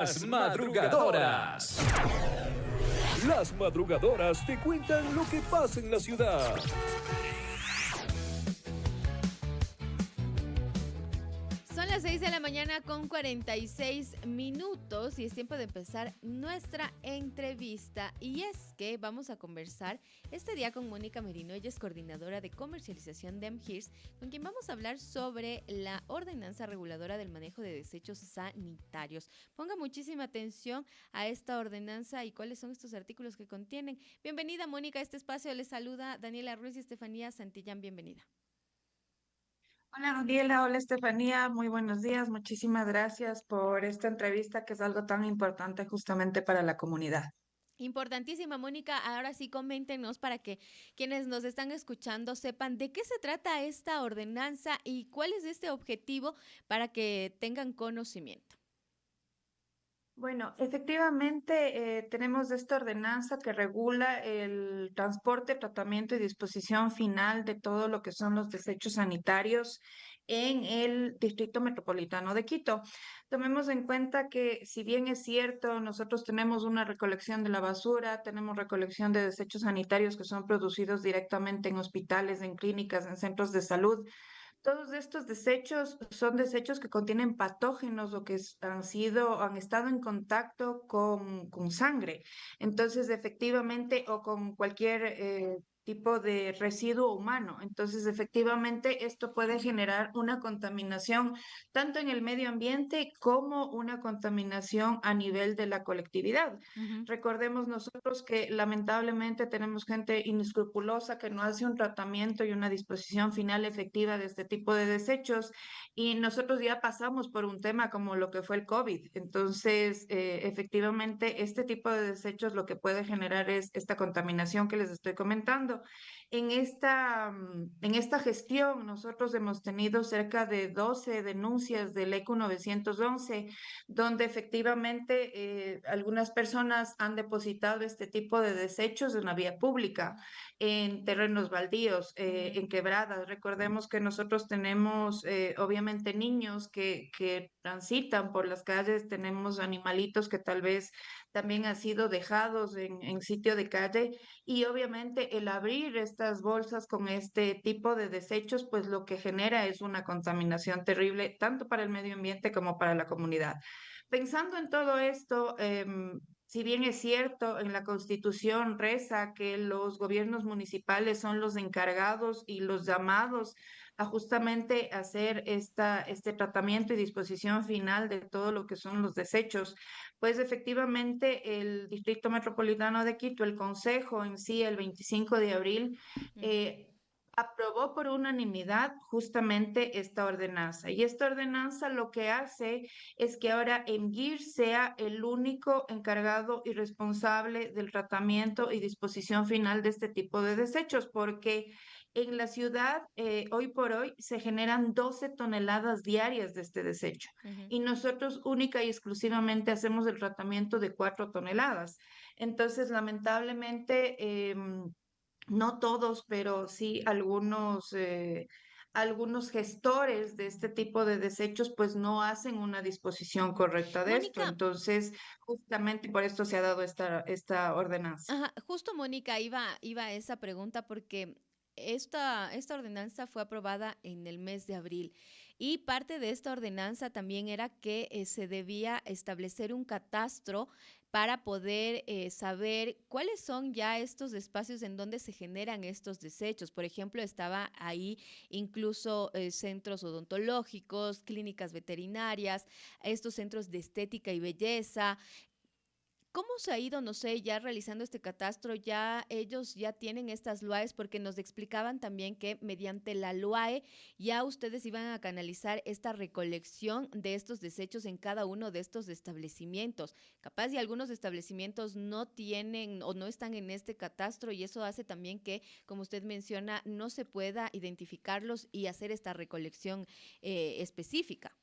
Las madrugadoras. Las madrugadoras te cuentan lo que pasa en la ciudad. Son las 6 de la mañana con 46 minutos y es tiempo de empezar nuestra entrevista. Y es que vamos a conversar este día con Mónica Merino. Ella es coordinadora de comercialización de MHIRS, con quien vamos a hablar sobre la ordenanza reguladora del manejo de desechos sanitarios. Ponga muchísima atención a esta ordenanza y cuáles son estos artículos que contienen. Bienvenida, Mónica, a este espacio. Les saluda Daniela Ruiz y Estefanía Santillán. Bienvenida. Hola Daniela, hola Estefanía, muy buenos días. Muchísimas gracias por esta entrevista que es algo tan importante justamente para la comunidad. Importantísima, Mónica. Ahora sí, coméntenos para que quienes nos están escuchando sepan de qué se trata esta ordenanza y cuál es este objetivo para que tengan conocimiento. Bueno, efectivamente tenemos esta ordenanza que regula el transporte, tratamiento y disposición final de todo lo que son los desechos sanitarios en el Distrito Metropolitano de Quito. Tomemos en cuenta que si bien es cierto, nosotros tenemos una recolección de la basura, tenemos recolección de desechos sanitarios que son producidos directamente en hospitales, en clínicas, en centros de salud. Todos estos desechos son desechos que contienen patógenos o que han estado en contacto con sangre. Entonces, efectivamente, o con cualquier tipo de residuo humano. Entonces, efectivamente, esto puede generar una contaminación tanto en el medio ambiente como una contaminación a nivel de la colectividad. Ujú. Recordemos nosotros que lamentablemente tenemos gente inescrupulosa que no hace un tratamiento y una disposición final efectiva de este tipo de desechos y nosotros ya pasamos por un tema como lo que fue el COVID. Entonces, efectivamente, este tipo de desechos lo que puede generar es esta contaminación que les estoy comentando. En esta gestión, nosotros hemos tenido cerca de 12 denuncias del ECU 911 donde efectivamente algunas personas han depositado este tipo de desechos en la vía pública, en terrenos baldíos, en quebradas. Recordemos que nosotros tenemos obviamente niños que transitan por las calles, tenemos animalitos que tal vez también han sido dejados en sitio de calle y obviamente el abrir estas bolsas con este tipo de desechos, pues lo que genera es una contaminación terrible, tanto para el medio ambiente como para la comunidad. Pensando en todo esto, si bien es cierto, en la Constitución reza que los gobiernos municipales son los encargados y los llamados a justamente hacer este tratamiento y disposición final de todo lo que son los desechos, pues efectivamente el Distrito Metropolitano de Quito, el Consejo en sí, el 25 de abril, Ujú. eh, aprobó por unanimidad justamente esta ordenanza. Y esta ordenanza lo que hace es que ahora EMGIR sea el único encargado y responsable del tratamiento y disposición final de este tipo de desechos, porque en la ciudad hoy por hoy se generan 12 toneladas diarias de este desecho Ujú. y nosotros única y exclusivamente hacemos el tratamiento de 4 toneladas. Entonces, lamentablemente, no todos, pero sí algunos gestores de este tipo de desechos pues no hacen una disposición Ujú. correcta de esto. Mónica, Entonces, justamente por esto se ha dado esta ordenanza. ajá, justo Mónica iba a esa pregunta porque esta ordenanza fue aprobada en el mes de abril y parte de esta ordenanza también era que se debía establecer un catastro para poder saber cuáles son ya estos espacios en donde se generan estos desechos. Por ejemplo, estaba ahí incluso centros odontológicos, clínicas veterinarias, estos centros de estética y belleza. ¿Cómo se ha ido, no sé, ya realizando este catastro? Ya ellos ya tienen estas LUAEs porque nos explicaban también que mediante la LUAE ya ustedes iban a canalizar esta recolección de estos desechos en cada uno de estos establecimientos. Capaz y algunos establecimientos no tienen o no están en este catastro y eso hace también que, como usted menciona, no se pueda identificarlos y hacer esta recolección específica.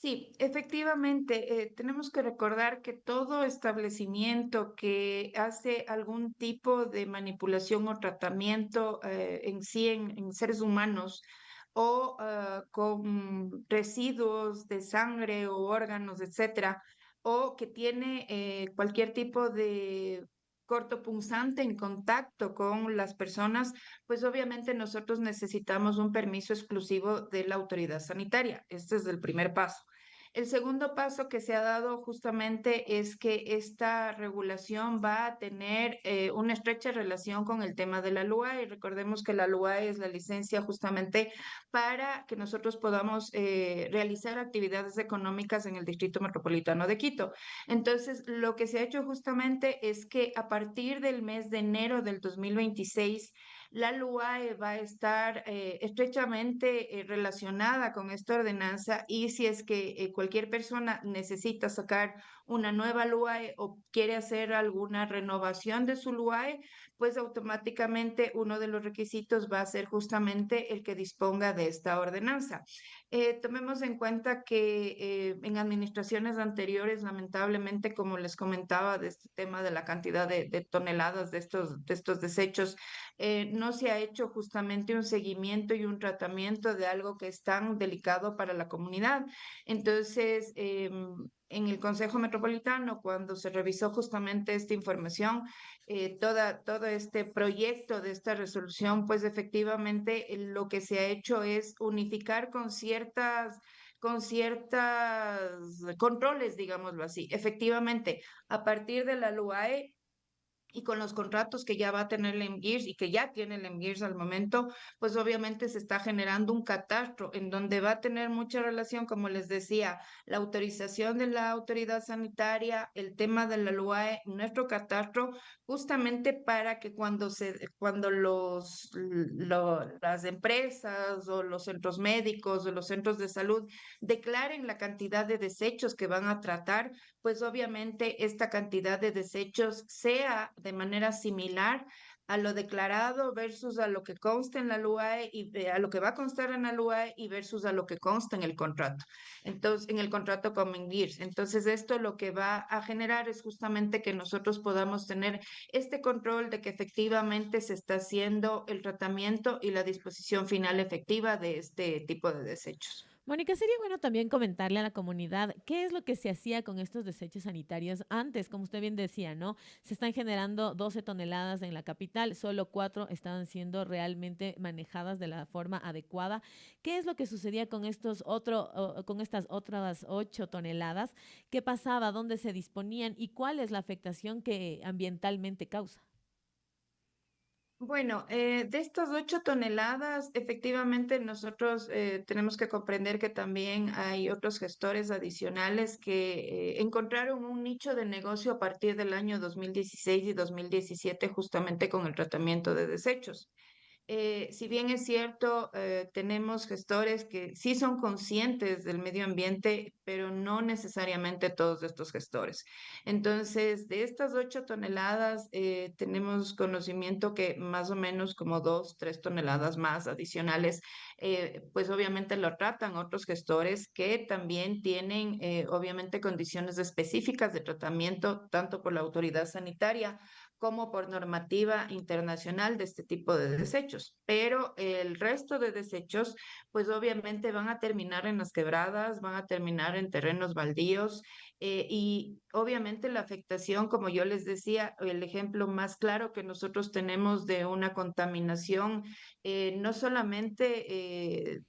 Sí, efectivamente, tenemos que recordar que todo establecimiento que hace algún tipo de manipulación o tratamiento en sí en seres humanos o con residuos de sangre o órganos, etcétera, o que tiene cualquier tipo de cortopunzante en contacto con las personas, pues obviamente nosotros necesitamos un permiso exclusivo de la autoridad sanitaria. Este es el primer paso. El segundo paso que se ha dado justamente es que esta regulación va a tener una estrecha relación con el tema de la LUA, y recordemos que la LUA es la licencia justamente para que nosotros podamos realizar actividades económicas en el Distrito Metropolitano de Quito. Entonces, lo que se ha hecho justamente es que a partir del mes de enero del 2026, la LUAE va a estar estrechamente relacionada con esta ordenanza, y si es que cualquier persona necesita sacar una nueva LUAE o quiere hacer alguna renovación de su LUAE, pues automáticamente uno de los requisitos va a ser justamente el que disponga de esta ordenanza. Tomemos en cuenta que en administraciones anteriores, lamentablemente, como les comentaba, de este tema de la cantidad de toneladas de estos desechos, no se ha hecho justamente un seguimiento y un tratamiento de algo que es tan delicado para la comunidad. Entonces, en el Consejo Metropolitano, cuando se revisó justamente esta información, todo este proyecto de esta resolución, pues efectivamente lo que se ha hecho es unificar con ciertas controles, digámoslo así. Efectivamente, a partir de la LUAE y con los contratos que ya va a tener el MGIRS y que ya tiene el MGIRS al momento, pues obviamente se está generando un catastro en donde va a tener mucha relación, como les decía, la autorización de la autoridad sanitaria, el tema de la LUAE, nuestro catastro, justamente para que cuando las empresas o los centros médicos o los centros de salud declaren la cantidad de desechos que van a tratar, pues obviamente esta cantidad de desechos sea de manera similar a lo declarado versus a lo que consta en la LUAE y a lo que va a constar en la LUAE y versus a lo que consta en el contrato. Entonces, en el contrato con Mingirs. Entonces, esto lo que va a generar es justamente que nosotros podamos tener este control de que efectivamente se está haciendo el tratamiento y la disposición final efectiva de este tipo de desechos. Mónica, sería bueno también comentarle a la comunidad qué es lo que se hacía con estos desechos sanitarios antes, como usted bien decía, ¿no? Se están generando 12 toneladas en la capital, solo 4 estaban siendo realmente manejadas de la forma adecuada. ¿Qué es lo que sucedía con con estas otras 8 toneladas? ¿Qué pasaba? ¿Dónde se disponían? ¿Y cuál es la afectación que ambientalmente causa? Bueno, de estas 8 toneladas, efectivamente nosotros tenemos que comprender que también hay otros gestores adicionales que encontraron un nicho de negocio a partir del año 2016 y 2017 justamente con el tratamiento de desechos. Si bien es cierto, tenemos gestores que sí son conscientes del medio ambiente, pero no necesariamente todos estos gestores. Entonces, de estas 8 toneladas, tenemos conocimiento que más o menos como 2, 3 toneladas más adicionales, pues obviamente lo tratan otros gestores que también tienen, obviamente, condiciones específicas de tratamiento, tanto por la autoridad sanitaria como por normativa internacional de este tipo de desechos. Pero el resto de desechos, pues obviamente van a terminar en las quebradas, van a terminar en terrenos baldíos, y obviamente la afectación, como yo les decía, el ejemplo más claro que nosotros tenemos de una contaminación, no solamente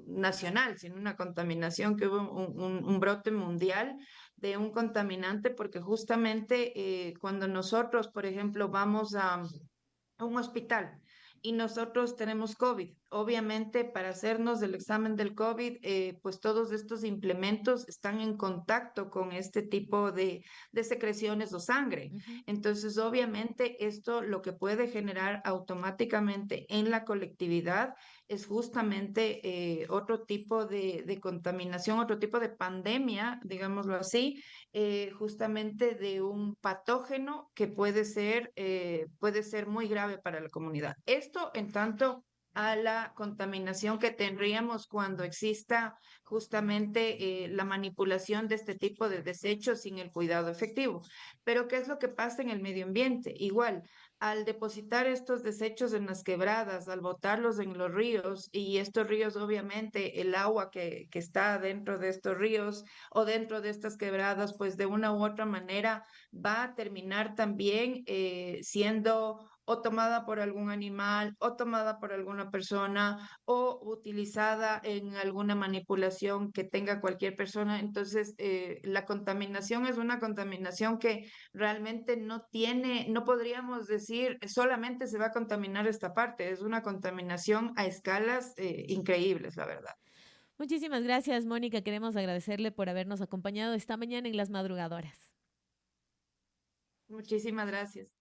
nacional, sino una contaminación que hubo un brote mundial de un contaminante, porque justamente cuando nosotros, por ejemplo, vamos a un hospital y nosotros tenemos COVID, obviamente para hacernos el examen del COVID, pues todos estos implementos están en contacto con este tipo de secreciones o sangre. Ujú. Entonces, obviamente esto lo que puede generar automáticamente en la colectividad es justamente otro tipo de contaminación, otro tipo de pandemia, digámoslo así, justamente de un patógeno que puede ser muy grave para la comunidad. Esto en tanto a la contaminación que tendríamos cuando exista justamente la manipulación de este tipo de desechos sin el cuidado efectivo. Pero ¿qué es lo que pasa en el medio ambiente? Igual, al depositar estos desechos en las quebradas, al botarlos en los ríos, y estos ríos, obviamente, el agua que está dentro de estos ríos o dentro de estas quebradas, pues de una u otra manera va a terminar también siendo o tomada por algún animal, o tomada por alguna persona, o utilizada en alguna manipulación que tenga cualquier persona. Entonces, la contaminación es una contaminación que realmente no tiene, no podríamos decir solamente se va a contaminar esta parte, es una contaminación a escalas increíbles, la verdad. Muchísimas gracias, Mónica. Queremos agradecerle por habernos acompañado esta mañana en Las Madrugadoras. Muchísimas gracias.